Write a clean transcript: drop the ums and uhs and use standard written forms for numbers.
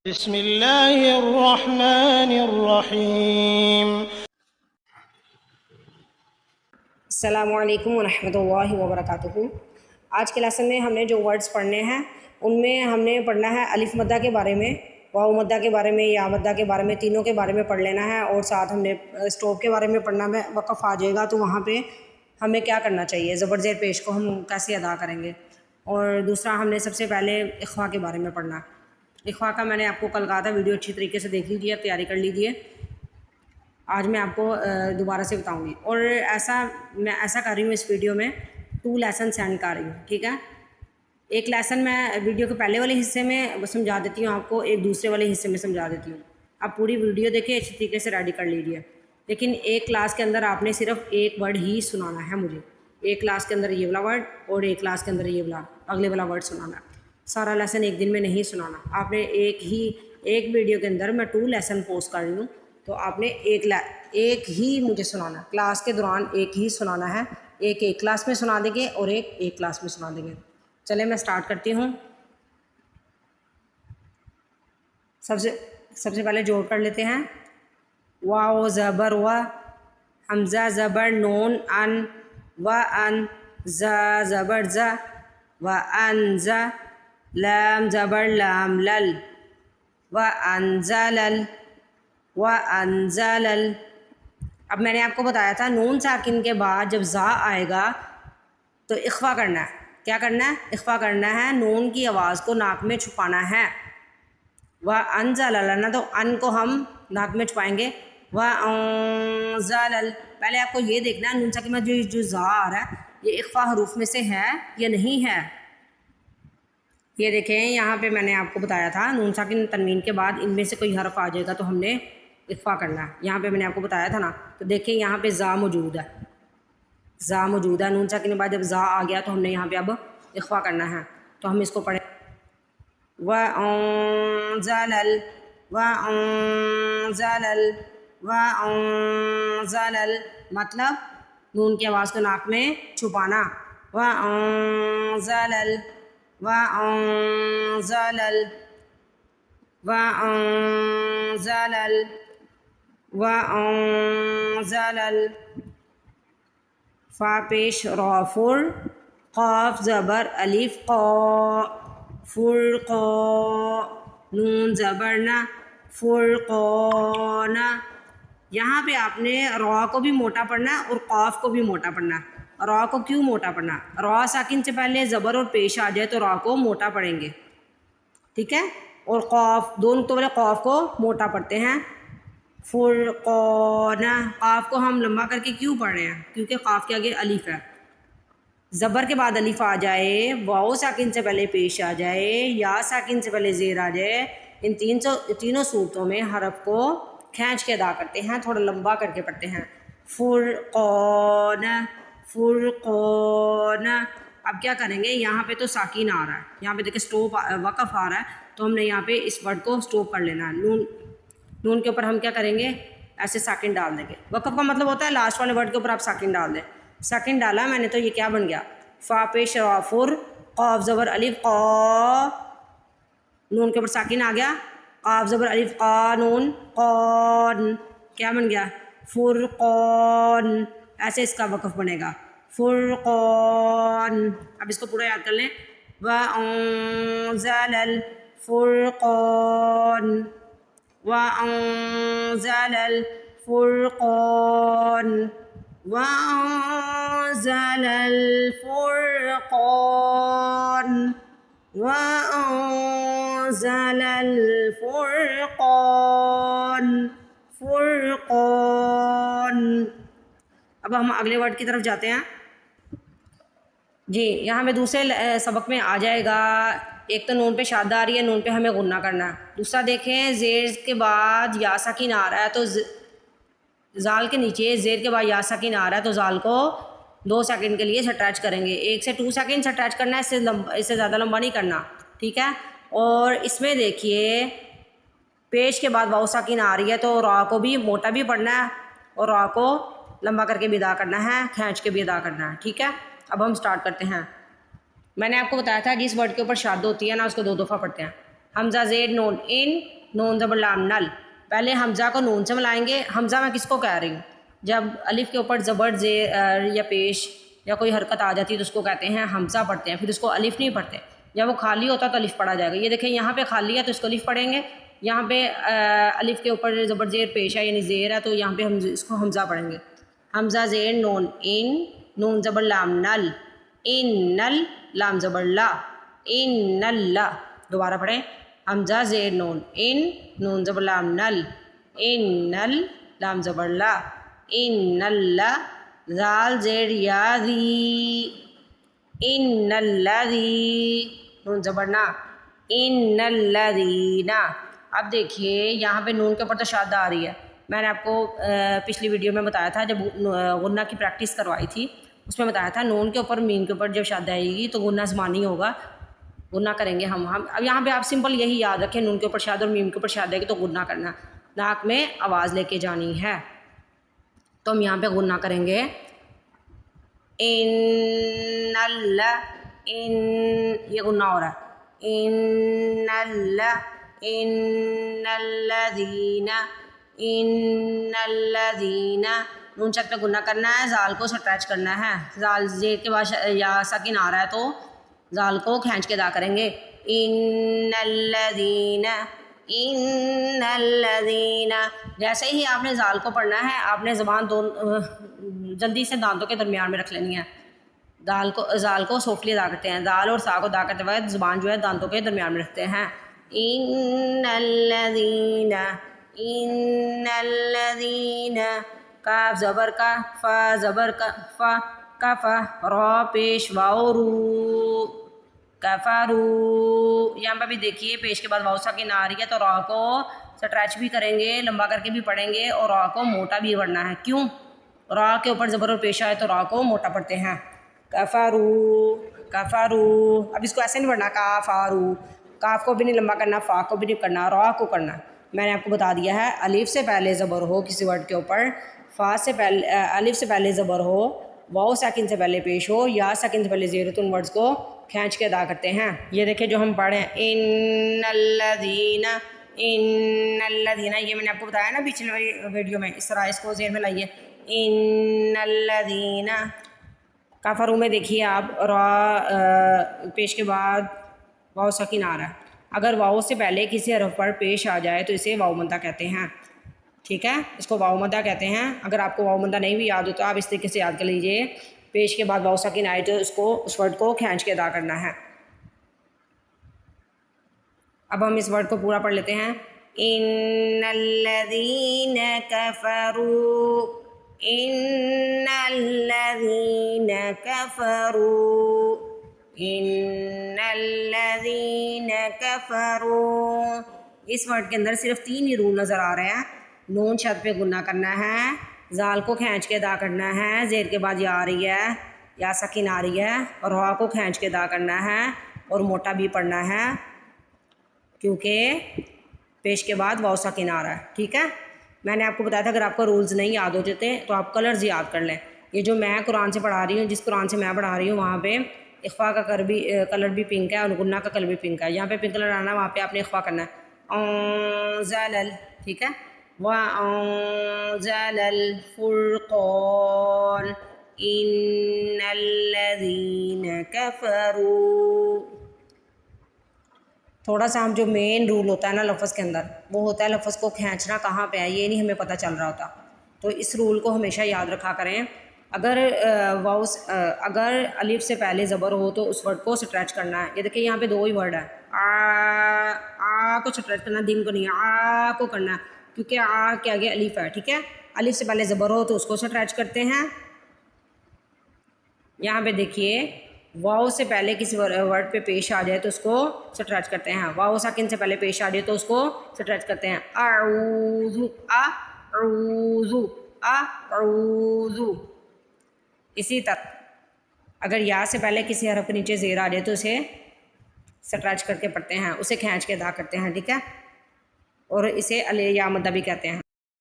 بسم اللہ الرحمن الرحیم۔ السلام علیکم ورحمۃ اللہ وبرکاتہ۔ آج کے لیسن میں ہم نے جو ورڈز پڑھنے ہیں ان میں ہم نے پڑھنا ہے الف مدہ کے بارے میں، واو مدہ کے بارے میں، یا مدہ کے بارے میں، تینوں کے بارے میں پڑھ لینا ہے، اور ساتھ ہم نے اسٹاپ کے بارے میں پڑھنا ہے۔ وقف آ جائے گا تو وہاں پہ ہمیں کیا کرنا چاہیے، زبر زیر پیش کو ہم کیسے ادا کریں گے، اور دوسرا ہم نے سب سے پہلے اخوا کے بارے میں پڑھنا ہے۔ اخوا کا میں نے آپ کو کل کہا تھا، ویڈیو اچھی طریقے سے دیکھ لیجیے، تیاری کر لیجیے۔ آج میں آپ کو دوبارہ سے بتاؤں گی، اور میں ایسا کر رہی ہوں اس ویڈیو میں 2 لیسن سینڈ کر رہی ہوں، ٹھیک ہے۔ ایک لیسن میں ویڈیو کے پہلے والے حصے میں سمجھا دیتی ہوں آپ کو، ایک دوسرے والے حصے میں سمجھا دیتی ہوں۔ آپ پوری ویڈیو دیکھیں، اچھی طریقے سے ریڈی کر لیجیے، لیکن ایک کلاس کے اندر آپ نے صرف ایک ورڈ ہی سنانا ہے مجھے، ایک کلاس کے اندر یہ والا ورڈ اور ایک کلاس کے اندر یہ والا اگلے والا ورڈ سنانا ہے۔ سارا لیسن ایک دن میں نہیں سنانا، آپ نے ایک ویڈیو کے اندر میں 2 لیسن پوسٹ کر رہی ہوں، تو آپ نے ایک ہی مجھے سنانا ہے، کلاس کے دوران ایک ہی سنانا ہے، ایک کلاس میں سنا دیں گے اور ایک کلاس میں سنا دیں گے۔ چلیں میں سٹارٹ کرتی ہوں۔ سب سے پہلے جوڑ کر لیتے ہیں۔ واو زبر و، حمزہ زبر نون ان، و ان، زا زبر زا، و انزا، لام زبر لام لل، و انزلل، و انزلل۔ اب میں نے آپ کو بتایا تھا نون ساکن کے بعد جب زا آئے گا تو اخفا کرنا ہے۔ کیا کرنا ہے؟ اخفا کرنا ہے، نون کی آواز کو ناک میں چھپانا ہے۔ و انزلل، تو ان کو ہم ناک میں چھپائیں گے، و انزلل۔ پہلے آپ کو یہ دیکھنا ہے نون ساکن میں جو زا آ رہا ہے یہ اخفا حروف میں سے ہے یا نہیں ہے۔ یہ دیکھیں یہاں پہ میں نے آپ کو بتایا تھا نون ساکن تنوین کے بعد ان میں سے کوئی حرف آ جائے گا تو ہم نے اخفا کرنا ہے۔ یہاں پہ میں نے آپ کو بتایا تھا نا، تو دیکھیں یہاں پہ زا موجود ہے، زا موجود ہے، نون ساکن کے بعد جب زا آ گیا تو ہم نے یہاں پہ اب اخفا کرنا ہے۔ تو ہم اس کو پڑھیں، وَأَنزَلَ، وَأَنزَلَ، وَأَنزَلَ، مطلب نون کی آواز کو ناک میں چھپانا۔ وَأَنزَلَ، وَأَنزَلَ، وَأَنزَلَ، وَأَنزَلَ۔ فا پیش را فر، قاف زبر الف قا، فرقا، نون زبر نا، فرقان۔ یہاں پہ آپ نے را کو بھی موٹا پڑھنا ہے اور قاف کو بھی موٹا پڑھنا ہے۔ را کو کیوں موٹا پڑھنا ہے؟ را ساکن سے پہلے زبر اور پیش آ جائے تو را کو موٹا پڑھیں گے، ٹھیک ہے، اور قاف دونوں تو پہلے قاف کو موٹا پڑھتے ہیں۔ فرقان، قاف کو ہم لمبا کر کے کیوں پڑھ رہے ہیں؟ کیونکہ قاف کے آگے الف ہے، زبر کے بعد الف آ جائے، واو ساکن سے پہلے پیش آ جائے، یا ساکن سے پہلے زیر آ جائے، ان تینوں صورتوں میں حرف کو کھینچ کے ادا کرتے ہیں، تھوڑا لمبا کر کے پڑھتے ہیں۔ فرقان، فرقان۔ اب کیا کریں گے، یہاں پہ تو ساکن آ رہا ہے، یہاں پہ دیکھیں سٹوپ وقف آ رہا ہے، تو ہم نے یہاں پہ اس ورڈ کو سٹوپ کر لینا ہے۔ نون کے اوپر ہم کیا کریں گے، ایسے ساکن ڈال دیں گے۔ وقف کا مطلب ہوتا ہے لاسٹ والے ورڈ کے اوپر آپ ساکن ڈال دیں۔ ساکن ڈالا میں نے تو یہ کیا بن گیا، فا پیش را فر، قاف زبر الف قا، نون کے اوپر ساکن آ گیا، قاف زبر الف قا نون، قان، کیا بن گیا، فرقان۔ ایسے اس کا وقف بنے گا، فرقان۔ اب اس کو پورا یاد کر لیں، وَأَنزَلَ الْفُرْقَانَ، وَأَنزَلَ الْفُرْقَانَ، وَأَنزَلَ الْفُرْقَانَ، وَأَنزَلَ الْفُرْقَانَ، فرقان۔ اب ہم اگلے ورڈ کی طرف جاتے ہیں جی۔ یہاں میں دوسرے سبق میں آ جائے گا، ایک تو نون پہ شادہ آ رہی ہے، نون پہ ہمیں غنہ کرنا ہے۔ دوسرا دیکھیں زیر کے بعد یا ساکن آ رہا ہے تو زال کے نیچے زیر کے بعد یا ساکن آ رہا ہے تو زال کو 2 سیکنڈ کے لیے سٹریچ کریں گے، 1 سے 2 سیکنڈ سٹریچ کرنا ہے، اس سے زیادہ لمبا نہیں کرنا، ٹھیک ہے۔ اور اس میں دیکھیے پیش کے بعد واو ساکن آ رہی ہے تو را کو بھی موٹا بھی پڑھنا ہے اور را کو لمبا کر کے بھی ادا کرنا ہے، کھینچ کے بھی ادا کرنا ہے، ٹھیک ہے۔ اب ہم سٹارٹ کرتے ہیں۔ میں نے آپ کو بتایا تھا جس ورڈ کے اوپر شاد ہوتی ہے نا اس کو 2 دفعہ پڑھتے ہیں۔ حمزہ زید نون ان، نون زبر لام نل. پہلے حمزہ کو نون سے ملائیں گے. حمزہ میں کس کو کہہ رہی ہوں؟ جب الف کے اوپر زبر زیر یا پیش یا کوئی حرکت آ جاتی ہے تو اس کو کہتے ہیں حمزہ پڑھتے ہیں. پھر اس کو الف نہیں پڑھتے. جب وہ خالی ہوتا ہے تو الف پڑھا جائے گا. یہ دیکھیں یہاں پہ خالی ہے تو اس کو الف پڑھیں گے. یہاں پہ الف کے اوپر زبر زیر پیش ہے یعنی زیر ہے تو یہاں پہ ہم اس کو حمزہ پڑھیں گے. حمزہ زیر نون ان نون زبر لام نل ان نل لام زبر لا ان اللہ. دوبارہ پڑھیں. حمزہ زیر نون ان نون زبر لام نل ان نل لام زبر لا ان اللہ. زال زیر یا ذی ان الذی نون زبر نا ان الذین. اب دیکھیے یہاں پہ نون کے اوپر تو شادہ آ رہی ہے. میں نے آپ کو پچھلی ویڈیو میں بتایا تھا جب غنہ کی پریکٹس کروائی تھی اس میں بتایا تھا نون کے اوپر میم کے اوپر جب شادہ آئے گی تو غنہ زمانی ہوگا. غنہ کریں گے ہم. اب یہاں پہ آپ سمپل یہی یاد رکھیں نون کے اوپر شادہ اور میم کے اوپر شادہ آئے گی تو غنہ کرنا. ناک میں آواز لے کے جانی ہے. تو ہم یہاں پہ غنہ کریں گے ان اللہ ان. یہ غنہ ہو رہا ہے ان اللہ ان الذین ان الذین. نون چک پہ غنہ کرنا ہے. زال کو سٹریچ کرنا ہے. زال زیر کے بعد یا ساکن آ رہا ہے تو زال کو کھینچ کے ادا کریں گے ان الذین ان الذین. جیسے ہی آپ نے زال کو پڑھنا ہے آپ نے زبان جلدی سے دانتوں کے درمیان میں رکھ لینی ہے. زال کو سوفلی ادا کرتے ہیں. دال اور سا کو ادا کرتے وقت زبان جو ہے دانتوں کے درمیان میں رکھتے ہیں. ان الذین ان الذین. کاف زبر کا فا زبر کا فا کفا را پیش واو رو کفارو. یہاں پہ بھی دیکھیے پیش کے بعد واو ساکن آ رہی ہے تو را کو سٹریچ بھی کریں گے لمبا کر کے بھی پڑھیں گے اور را کو موٹا بھی پڑھنا ہے. کیوں؟ را کے اوپر زبر اور پیش آئے تو را کو موٹا پڑھتے ہیں. کفارو کفارو. اب اس کو ایسے نہیں پڑھنا کافارو. کاف کو بھی نہیں لمبا کرنا فا کو بھی نہیں کرنا را کو کرنا. میں نے آپ کو بتا دیا ہے الف سے پہلے زبر ہو کسی ورڈ کے اوپر فا سے پہلے الف سے پہلے زبر ہو واو ساکن سے پہلے پیش ہو یا ساکن سے پہلے زیر ہو تو ان ورڈز کو کھینچ کے ادا کرتے ہیں. یہ دیکھیں جو ہم پڑھ رہے ہیں ان الذین ان الذین. یہ میں نے آپ کو بتایا نا پچھلے ویڈیو میں اس طرح اس کو ذہن میں لائیے ان الذین. کافرو میں دیکھیے آپ را پیش کے بعد واو ساکن آ رہا ہے. اگر واو سے پہلے کسی حرف پر پیش آ جائے تو اسے واو مدہ کہتے ہیں. ٹھیک ہے اس کو واو مدہ کہتے ہیں. اگر آپ کو واو مدہ نہیں بھی یاد ہو تو آپ اس طریقے سے یاد کر لیجئے. پیش کے بعد واو ساکن آئے تو اس ورڈ کو کھینچ کے ادا کرنا ہے. اب ہم اس ورڈ کو پورا پڑھ لیتے ہیں. ان الذین کفروا ان الذین کفروا ان الذین کفروا. اس ورڈ کے اندر صرف 3 ہی رول نظر آ رہے ہیں. نون شد پہ غنہ کرنا ہے. زال کو کھینچ کے ادا کرنا ہے. زیر کے بعد یا آ رہی ہے یا سکین آ رہی ہے اور را کو کھینچ کے ادا کرنا ہے اور موٹا بھی پڑھنا ہے کیونکہ پیش کے بعد واو سکین آ رہا ہے. ٹھیک ہے میں نے آپ کو بتایا تھا اگر آپ کو رولز نہیں یاد ہوتے تھے تو آپ کلرز یاد کر لیں. یہ جو میں قرآن سے پڑھا رہی ہوں جس قرآن سے میں پڑھا رہی ہوں وہاں پہ اخفا کا کلر بھی پنک ہے اور غنہ کا کلر بھی پنک ہے. یہاں پہ پنک کلر آنا وہاں پہ آپ نے اخفا کرنا ہے انزل. ٹھیک ہے وَأَنزَلَ الْفُرْقَانَ إِنَّ الَّذِينَ كَفَرُوا. تھوڑا سا ہم جو مین رول ہوتا ہے نا لفظ کے اندر وہ ہوتا ہے لفظ کو کھینچنا کہاں پہ ہے یہ نہیں ہمیں پتہ چل رہا ہوتا. تو اس رول کو ہمیشہ یاد رکھا کریں. اگر الف سے پہلے زبر ہو تو اس ورڈ کو سٹریچ کرنا ہے. یہ دیکھیں یہاں پہ 2 ہی ورڈ ہے. آ کو سٹریچ کرنا دن کو نہیں آ کو کرنا ہے کیونکہ آ کے آگے الف ہے. ٹھیک ہے الف سے پہلے زبر ہو تو اس کو سٹریچ کرتے ہیں. یہاں پہ دیکھیے واو سے پہلے کسی ورڈ پہ پیش آ جائے تو اس کو سٹریچ کرتے ہیں. واو ساکن سے پہلے پیش آ جائے تو اس کو سٹریچ کرتے ہیں. اعوذ اعوذ اعوذ. اسی طرح اگر یا سے پہلے کسی حرف کے نیچے زیر آ جائے تو اسے سٹریچ کر کے پڑھتے ہیں اسے کھینچ کے ادا کرتے ہیں. ٹھیک ہے اور اسے یا مدہ بھی کہتے ہیں.